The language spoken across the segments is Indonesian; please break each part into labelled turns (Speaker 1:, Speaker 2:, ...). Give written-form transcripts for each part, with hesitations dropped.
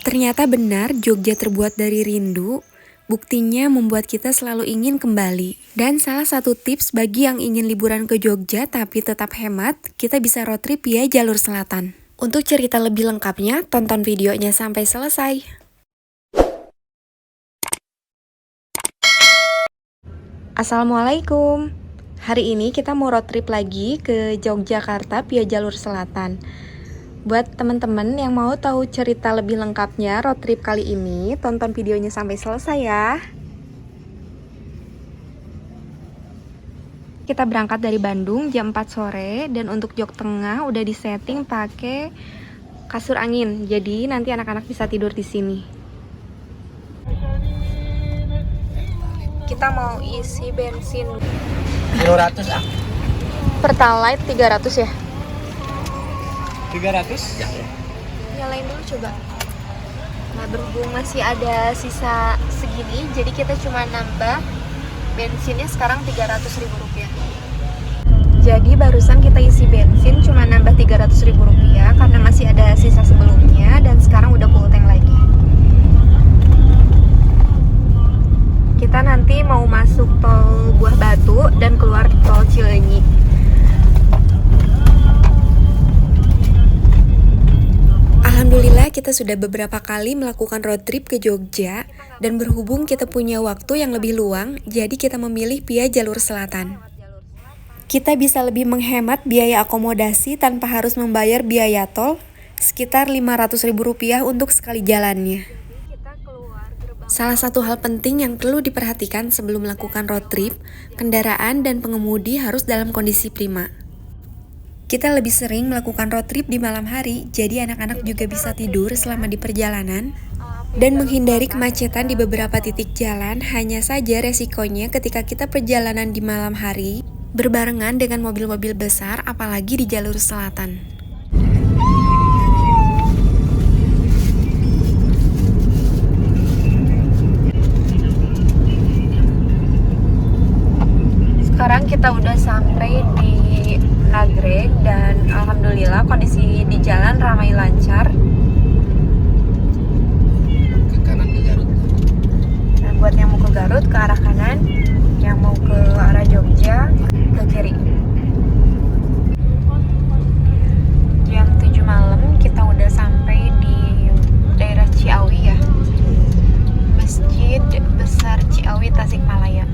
Speaker 1: Ternyata benar Jogja terbuat dari rindu, buktinya membuat kita selalu ingin kembali. Dan salah satu tips bagi yang ingin liburan ke Jogja tapi tetap hemat, kita bisa road trip via jalur selatan. Untuk cerita lebih lengkapnya, tonton videonya sampai selesai. Assalamualaikum. Hari ini kita mau road trip lagi ke Yogyakarta via jalur selatan. Buat teman-teman yang mau tahu cerita lebih lengkapnya road trip kali ini, tonton videonya sampai selesai ya. Kita berangkat dari Bandung jam 4 sore dan untuk jok tengah udah disetting pakai kasur angin. Jadi nanti anak-anak bisa tidur di sini. Kita mau isi bensin
Speaker 2: 200 ah.
Speaker 1: Pertalite 300 ya.
Speaker 2: 300 ya.
Speaker 1: Nyalain dulu coba. Nah, berhubung masih ada sisa segini, jadi kita cuma nambah bensinnya sekarang Rp300.000. Jadi barusan kita isi bensin cuma nambah Rp300.000 karena masih ada sisa sebelumnya dan sekarang udah full tank lagi. Kita nanti mau masuk tol Buah Batu dan keluar tol Cileunyi. Alhamdulillah kita sudah beberapa kali melakukan road trip ke Jogja dan berhubung kita punya waktu yang lebih luang, jadi kita memilih via jalur selatan. Kita bisa lebih menghemat biaya akomodasi tanpa harus membayar biaya tol, sekitar Rp500.000 untuk sekali jalannya. Salah satu hal penting yang perlu diperhatikan sebelum melakukan road trip, kendaraan dan pengemudi harus dalam kondisi prima. Kita lebih sering melakukan road trip di malam hari, jadi anak-anak juga bisa tidur selama di perjalanan dan menghindari kemacetan di beberapa titik jalan. Hanya saja resikonya ketika kita perjalanan di malam hari berbarengan dengan mobil-mobil besar, apalagi di jalur selatan. Sekarang kita udah sampai di Nagreg dan alhamdulillah kondisi di jalan ramai lancar.
Speaker 2: Ke kanan ke Garut.
Speaker 1: Nah, buat yang mau ke Garut ke arah kanan, yang mau ke arah Jogja ke kiri. Jam 7 malam kita udah sampai di daerah Ciawi ya. Masjid Besar Ciawi Tasikmalaya.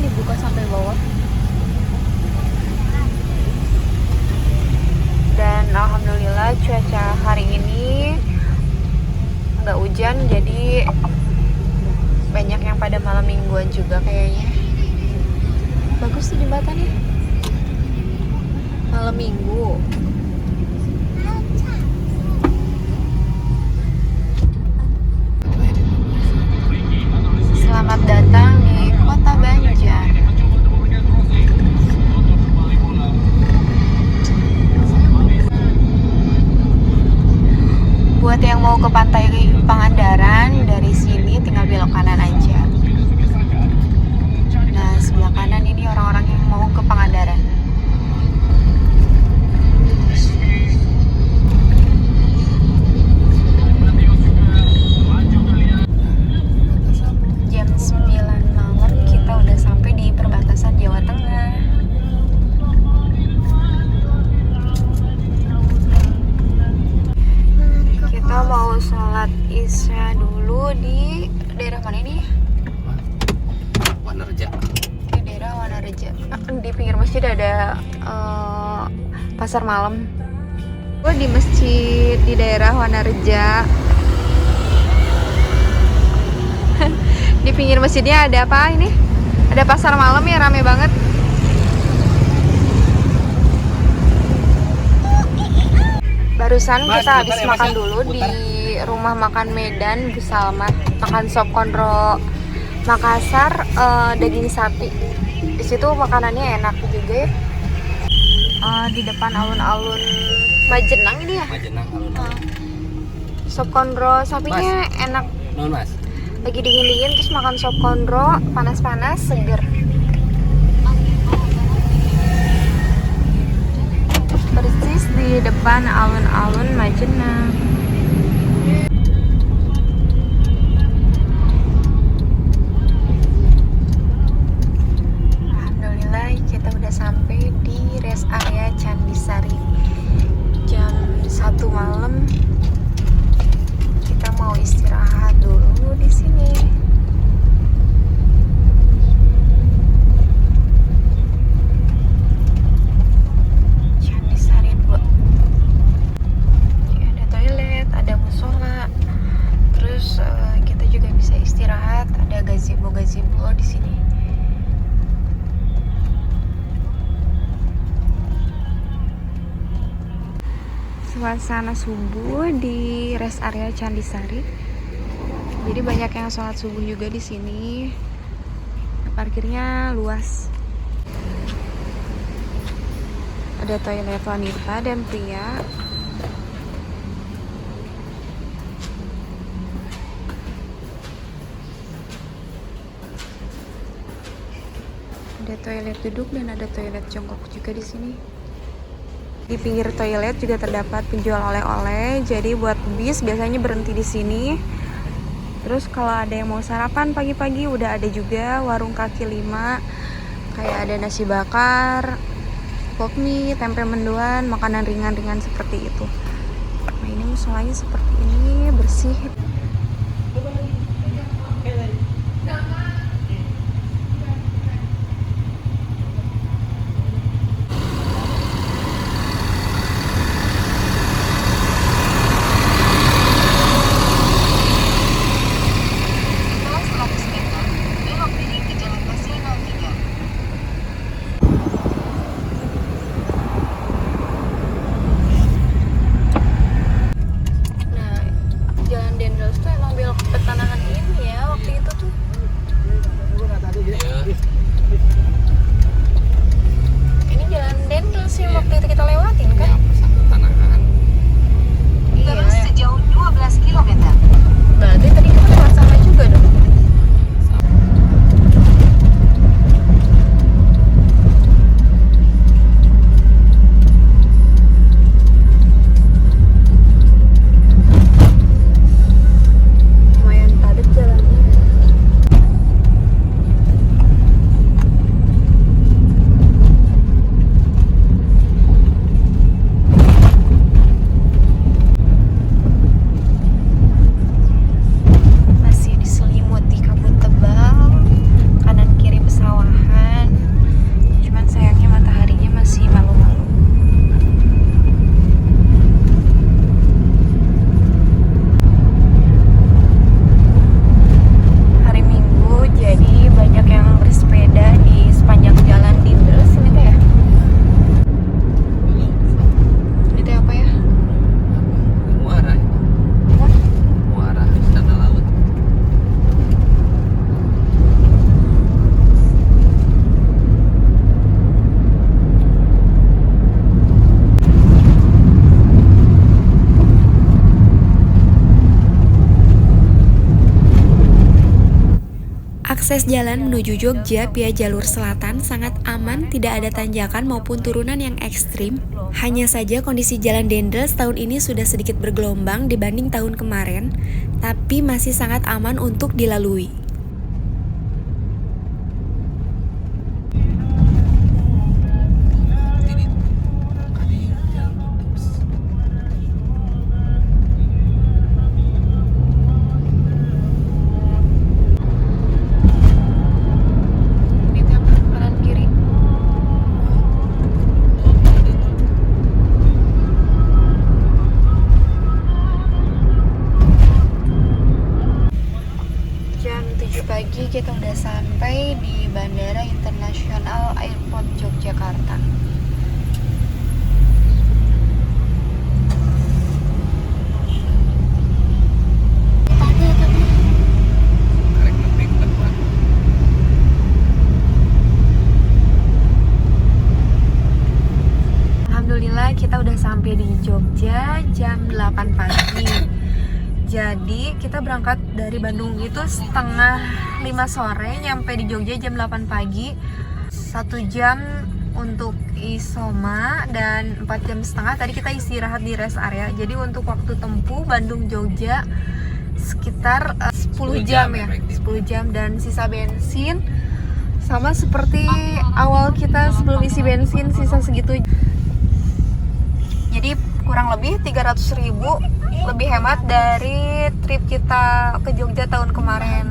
Speaker 1: Dibuka sampai bawah. Dan alhamdulillah cuaca hari ini nggak hujan, jadi banyak yang pada malam mingguan juga kayaknya. Bagus sih jembatannya. Malam minggu. Selamat datang di Kota Banjar. Buat yang mau ke Pantai Pangandaran, dari sini tinggal belok kanan aja. Nah, sebelah kanan ini orang-orang yang mau ke Pangandaran. Wanareja. Di pinggir masjid ada pasar malam. Gue di masjid di daerah Wanareja. Di pinggir masjidnya ada apa ini? Ada pasar malam ya, rame banget. Barusan kita habis makan dulu di rumah makan Medan Bu Salmat, makan sop konro Makassar, daging sapi. Di situ makanannya enak juga ya. Di depan alun-alun Majenang ini ya.
Speaker 2: Majenang alun-alun.
Speaker 1: Sop konro sapinya enak.
Speaker 2: Non Mas.
Speaker 1: Lagi dingin-dingin terus makan sop konro, panas-panas, seger. Persis di depan alun-alun Majenang. Alhamdulillah kita udah sampai di rest area Candi Sari. Jam 1 malam. Kita mau istirahat dulu di sini. Candi Sari 2. Ini ada toilet, ada musola. Terus kita juga bisa istirahat, ada gazebo di sini. Suasana subuh di rest area Candi Sari. Jadi banyak yang sholat subuh juga di sini. Parkirnya luas. Ada toilet wanita dan pria. Ada toilet duduk dan ada toilet jongkok juga di sini. Di pinggir toilet juga terdapat penjual oleh-oleh. Jadi buat bis biasanya berhenti di sini. Terus kalau ada yang mau sarapan pagi-pagi udah ada juga warung kaki lima. Kayak ada nasi bakar, pop mie, tempe mendoan, makanan ringan-ringan seperti itu. Nah ini musolanya seperti ini, bersih. Akses jalan menuju Jogja via jalur selatan sangat aman, tidak ada tanjakan maupun turunan yang ekstrim. Hanya saja kondisi jalan Dendels tahun ini sudah sedikit bergelombang dibanding tahun kemarin, tapi masih sangat aman untuk dilalui. Bandara Internasional Airport Yogyakarta.
Speaker 2: Karek lebih kuat.
Speaker 1: Alhamdulillah kita udah sampai di Jogja jam 8 pagi. Jadi kita berangkat dari Bandung itu setengah 5 sore, nyampe di Jogja jam 8 pagi. 1 jam untuk isoma dan 4 jam setengah tadi kita istirahat di rest area. Jadi untuk waktu tempuh Bandung Jogja sekitar 10 jam ya, 10 jam, dan sisa bensin sama seperti awal kita sebelum isi bensin, sisa segitu. Jadi kurang lebih 300.000 lebih hemat dari trip kita ke Jogja tahun kemarin.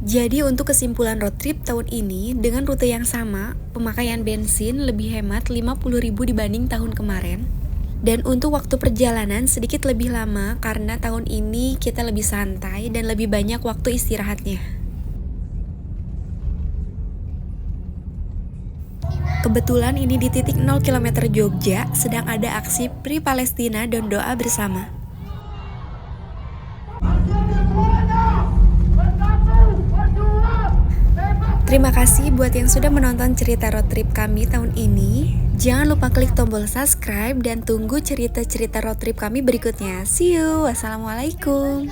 Speaker 1: Jadi untuk kesimpulan road trip tahun ini dengan rute yang sama, pemakaian bensin lebih hemat 50.000 dibanding tahun kemarin. Dan untuk waktu perjalanan sedikit lebih lama karena tahun ini kita lebih santai dan lebih banyak waktu istirahatnya. Kebetulan ini di titik 0 km Jogja sedang ada aksi Free Palestina dan doa bersama. Terima kasih buat yang sudah menonton cerita road trip kami tahun ini. Jangan lupa klik tombol subscribe dan tunggu cerita-cerita road trip kami berikutnya. See you. Wassalamualaikum.